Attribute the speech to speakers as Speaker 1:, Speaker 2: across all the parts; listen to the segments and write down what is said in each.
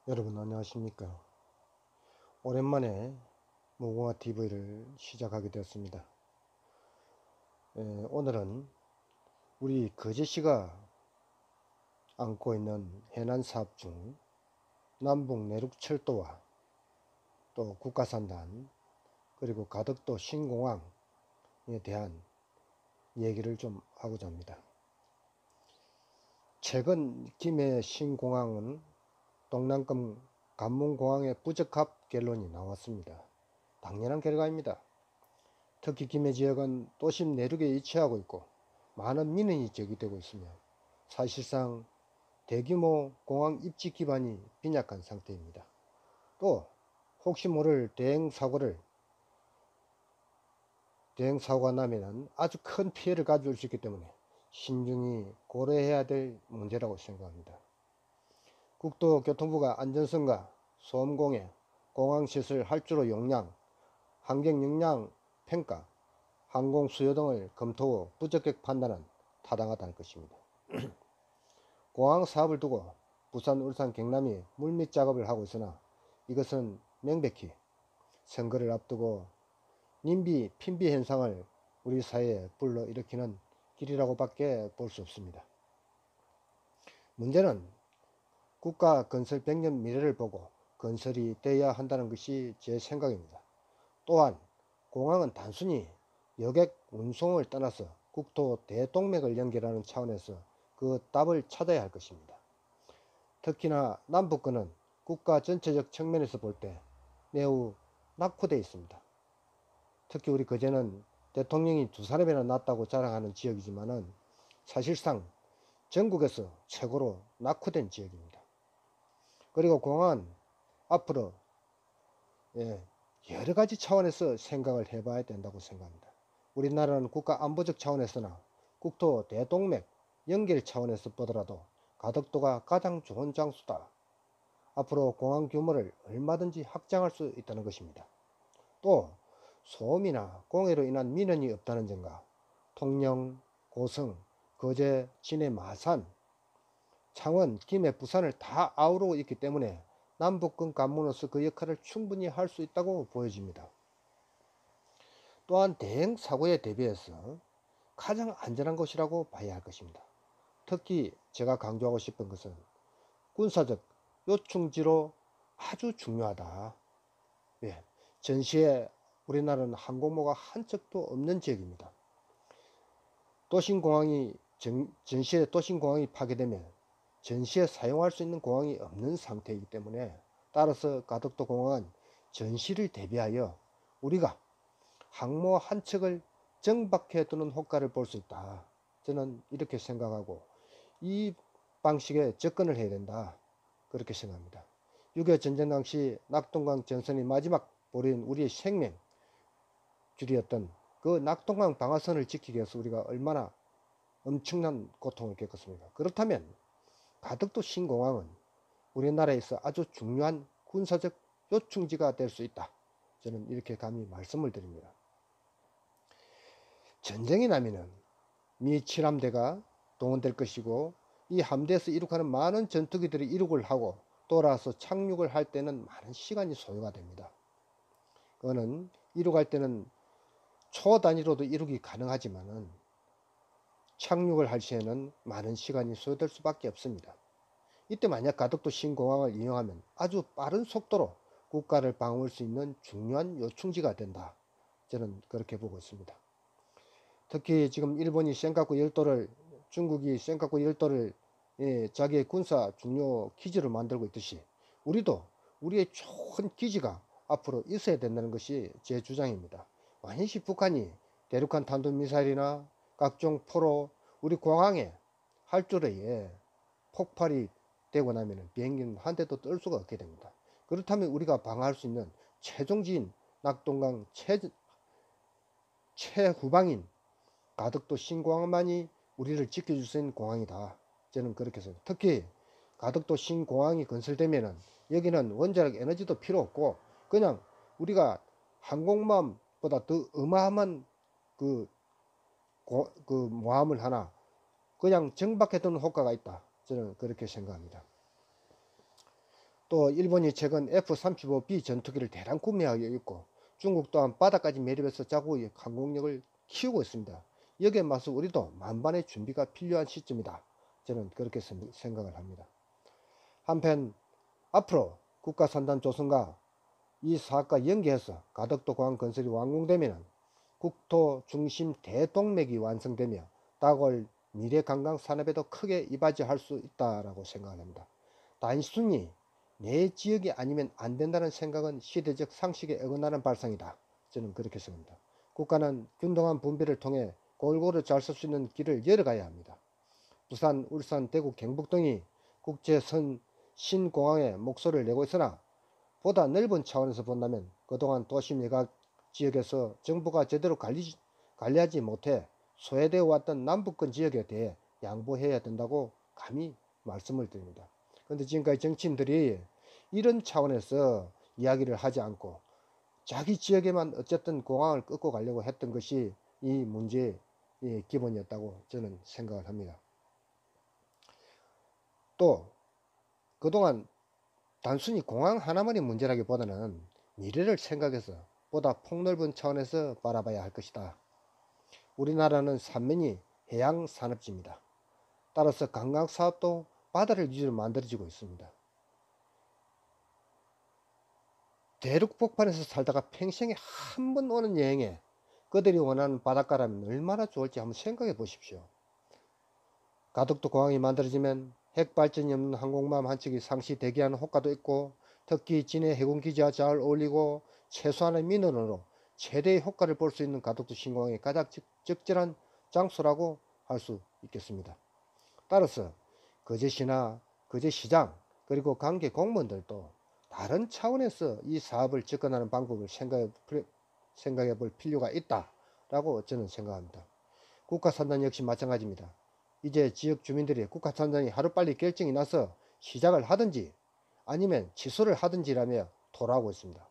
Speaker 1: 여러분 안녕하십니까. 오랜만에 무궁화 TV를 시작하게 되었습니다. 오늘은 우리 거제시가 안고 있는 해난 사업 중 남북 내륙철도와 또 국가산단 그리고 가덕도 신공항에 대한 얘기를 좀 하고자 합니다. 최근 김해 신공항은 동남권 관문공항의 부적합 결론이 나왔습니다. 당연한 결과입니다. 특히 김해 지역은 도심 내륙에 위치하고 있고 많은 민원이 제기되고 있으며 사실상 대규모 공항 입지 기반이 빈약한 상태입니다. 또 혹시 모를 대형사고가 나면 아주 큰 피해를 가져올 수 있기 때문에 신중히 고려해야 될 문제라고 생각합니다. 국토교통부가 안전성과 소음공해, 공항시설 할주로 용량, 환경 영향 평가, 항공 수요 등을 검토 후 부적격 판단은 타당하다는 것입니다. 공항 사업을 두고 부산, 울산, 경남이 물밑 작업을 하고 있으나 이것은 명백히 선거를 앞두고 님비, 핀비 현상을 우리 사회에 불러일으키는 길이라고 밖에 볼 수 없습니다. 문제는 국가 건설 100년 미래를 보고 건설이 돼야 한다는 것이 제 생각입니다. 또한 공항은 단순히 여객 운송을 떠나서 국토 대동맥을 연결하는 차원에서 그 답을 찾아야 할 것입니다. 특히나 남북권은 국가 전체적 측면에서 볼 때 매우 낙후되어 있습니다. 특히 우리 거제는 대통령이 2사람이나 낳았다고 자랑하는 지역이지만은 사실상 전국에서 최고로 낙후된 지역입니다. 그리고 공항은 앞으로 여러 가지 차원에서 생각을 해봐야 된다고 생각합니다. 우리나라는 국가 안보적 차원에서나 국토 대동맥 연결 차원에서 보더라도 가덕도가 가장 좋은 장소다. 앞으로 공항 규모를 얼마든지 확장할 수 있다는 것입니다. 또 소음이나 공해로 인한 민원이 없다는 점과 통영, 고성, 거제, 진해, 마산, 창원, 김해, 부산을 다 아우르고 있기 때문에 남북권 관문으로서 그 역할을 충분히 할 수 있다고 보여집니다. 또한 대형 사고에 대비해서 가장 안전한 곳이라고 봐야 할 것입니다. 특히 제가 강조하고 싶은 것은 군사적 요충지로 아주 중요하다. 예, 전시에 우리나라는 항공모가 한 척도 없는 지역입니다. 전시에 도심공항이 파괴되면 전시에 사용할 수 있는 공항이 없는 상태이기 때문에 따라서 가덕도 공항은 전시를 대비하여 우리가 항모 한 척을 정박해 두는 효과를 볼 수 있다. 저는 이렇게 생각하고 이 방식에 접근을 해야 된다. 그렇게 생각합니다. 6.25 전쟁 당시 낙동강 전선이 마지막 보린 우리의 생명줄이었던 그 낙동강 방화선을 지키기 위해서 우리가 얼마나 엄청난 고통을 겪었습니까? 그렇다면 가덕도 신공항은 우리나라에서 아주 중요한 군사적 요충지가 될 수 있다. 저는 이렇게 감히 말씀을 드립니다. 전쟁이 나면은 미 7함대가 동원될 것이고 이 함대에서 이륙하는 많은 전투기들이 이륙을 하고 돌아와서 착륙을 할 때는 많은 시간이 소요가 됩니다. 그거는 이륙할 때는 초 단위로도 이륙이 가능하지만은 착륙을 할 시에는 많은 시간이 소요될 수밖에 없습니다. 이때 만약 가덕도 신공항을 이용하면 아주 빠른 속도로 국가를 방어할 수 있는 중요한 요충지가 된다. 저는 그렇게 보고 있습니다. 특히 지금 일본이 센카쿠 열도를 중국이 센카쿠 열도를 자기의 군사 중요 기지로 만들고 있듯이 우리도 우리의 좋은 기지가 앞으로 있어야 된다는 것이 제 주장입니다. 만약에 북한이 대륙간 탄도미사일이나 각종 포로 우리 공항에 활주로에 폭발이 되고 나면 비행기는 한 대도 뜰 수가 없게 됩니다. 그렇다면 우리가 방어할 수 있는 최종지인 낙동강 최후방인 가덕도 신공항만이 우리를 지켜줄 수 있는 공항이다. 저는 그렇게 생각합니다. 특히 가덕도 신공항이 건설되면은 여기는 원자력 에너지도 필요 없고 그냥 우리가 항공모함보다 더 어마어마한 그 모함을 하나 그냥 정박해 두는 효과가 있다. 저는 그렇게 생각합니다. 또 일본이 최근 F-35B 전투기를 대량 구매하고 있고 중국 또한 바다까지 매립해서 자국의 항공력을 키우고 있습니다. 여기에 맞서 우리도 만반의 준비가 필요한 시점이다. 저는 그렇게 생각을 합니다. 한편 앞으로 국가산단 조성과 이 사업과 연계해서 가덕도 공항 건설이 완공되면 국토 중심 대동맥이 완성되며 다가올 미래 관광 산업에도 크게 이바지할 수 있다고 생각합니다. 단순히 내 지역이 아니면 안 된다는 생각은 시대적 상식에 어긋나는 발상이다. 저는 그렇게 생각합니다. 국가는 균등한 분배를 통해 골고루 잘 쓸 수 있는 길을 열어가야 합니다. 부산, 울산, 대구, 경북 등이 국제선 신공항에 목소리를 내고 있으나 보다 넓은 차원에서 본다면 그동안 도심 외곽 지역에서 정부가 제대로 관리하지 못해 소외되어 왔던 남북권 지역에 대해 양보해야 된다고 감히 말씀을 드립니다. 그런데 지금까지 정치인들이 이런 차원에서 이야기를 하지 않고 자기 지역에만 어쨌든 공항을 끌고 가려고 했던 것이 이 문제의 기본이었다고 저는 생각을 합니다. 또 그동안 단순히 공항 하나만의 문제라기보다는 미래를 생각해서 보다 폭넓은 차원에서 바라봐야 할 것이다. 우리나라는 삼면이 해양 산업지입니다. 따라서 관광 사업도 바다를 위주로 만들어지고 있습니다. 대륙 북한에서 살다가 평생에 한 번 오는 여행에 그들이 원하는 바닷가라면 얼마나 좋을지 한번 생각해 보십시오. 가덕도 공항이 만들어지면 핵발전이 없는 항공모함 한 척이 상시 대기하는 효과도 있고 특히 진해 해군기지와 잘 어울리고 최소한의 민원으로 최대의 효과를 볼 수 있는 가덕도 신공항이 가장 적절한 장소라고 할 수 있겠습니다. 따라서 거제시나 거제시장 그리고 관계 공무원들도 다른 차원에서 이 사업을 접근하는 방법을 생각해 볼 필요가 있다라고 저는 생각합니다. 국가산단 역시 마찬가지입니다. 이제 지역 주민들이 국가산단이 하루빨리 결정이 나서 시작을 하든지 아니면 취소를 하든지라며 토로하고 있습니다.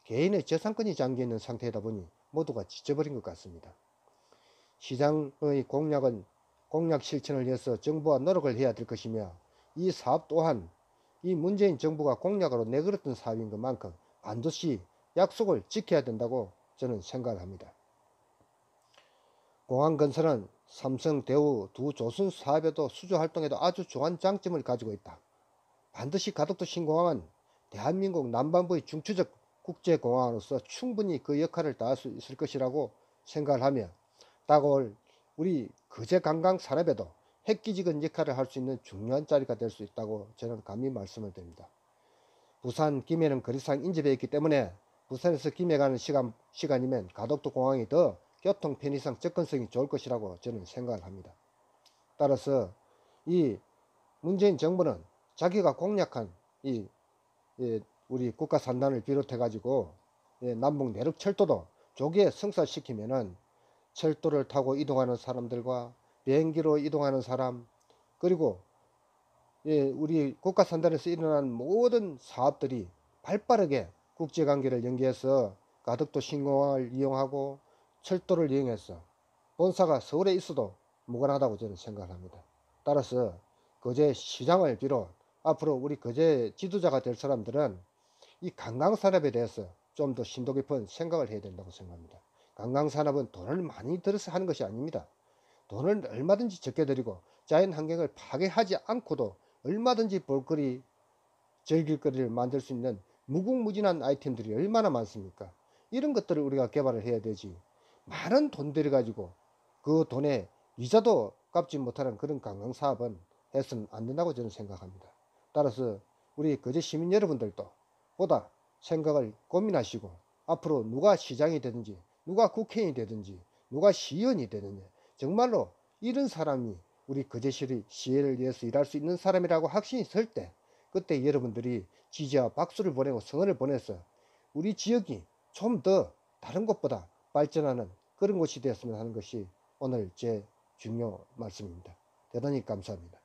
Speaker 1: 개인의 재산권이 잠겨있는 상태이다 보니 모두가 지쳐버린 것 같습니다. 시장의 공약 실천을 위해서 정부가 노력을 해야 될 것이며 이 사업 또한 이 문재인 정부가 공약으로 내걸었던 사업인 것만큼 반드시 약속을 지켜야 된다고 저는 생각을 합니다. 공항 건설은 삼성, 대우 두 조선 사업에도 수주 활동에도 아주 좋은 장점을 가지고 있다. 반드시 가덕도 신공항은 대한민국 남반부의 중추적 국제공항으로서 충분히 그 역할을 다할 수 있을 것이라고 생각을 하며 다가올 우리 거제 관광 산업에도 획기적인 역할을 할 수 있는 중요한 자리가 될 수 있다고 저는 감히 말씀을 드립니다. 부산 김해는 거리상 인접해 있기 때문에 부산에서 김해 가는 시간이면 가덕도 공항이 더 교통 편의상 접근성이 좋을 것이라고 저는 생각을 합니다. 따라서 이 문재인 정부는 자기가 공약한 우리 국가 산단을 비롯해 가지고 남북 내륙 철도도 조기에 성사시키면은 철도를 타고 이동하는 사람들과 비행기로 이동하는 사람 그리고 우리 국가 산단에서 일어난 모든 사업들이 발빠르게 국제관계를 연계해서 가덕도 신공항을 이용하고 철도를 이용해서 본사가 서울에 있어도 무관하다고 저는 생각합니다. 따라서 거제 시장을 비롯 앞으로 우리 거제 지도자가 될 사람들은 이 관광산업에 대해서 좀 더 심도 깊은 생각을 해야 된다고 생각합니다. 관광산업은 돈을 많이 들여서 하는 것이 아닙니다. 돈을 얼마든지 적게 들이고 자연 환경을 파괴하지 않고도 얼마든지 볼거리, 즐길거리를 만들 수 있는 무궁무진한 아이템들이 얼마나 많습니까? 이런 것들을 우리가 개발을 해야 되지. 많은 돈 들여가지고 그 돈에 이자도 갚지 못하는 그런 관광사업은 해서는 안 된다고 저는 생각합니다. 따라서 우리 거제 시민 여러분들도 보다 생각을 고민하시고 앞으로 누가 시장이 되든지 누가 국회의원이 되든지 누가 시의원이 되든지 정말로 이런 사람이 우리 거제시를 위해서 일할 수 있는 사람이라고 확신이 설 때 그때 여러분들이 지지와 박수를 보내고 성원을 보내서 우리 지역이 좀 더 다른 곳보다 발전하는 그런 곳이 되었으면 하는 것이 오늘 제 중요 말씀입니다. 대단히 감사합니다.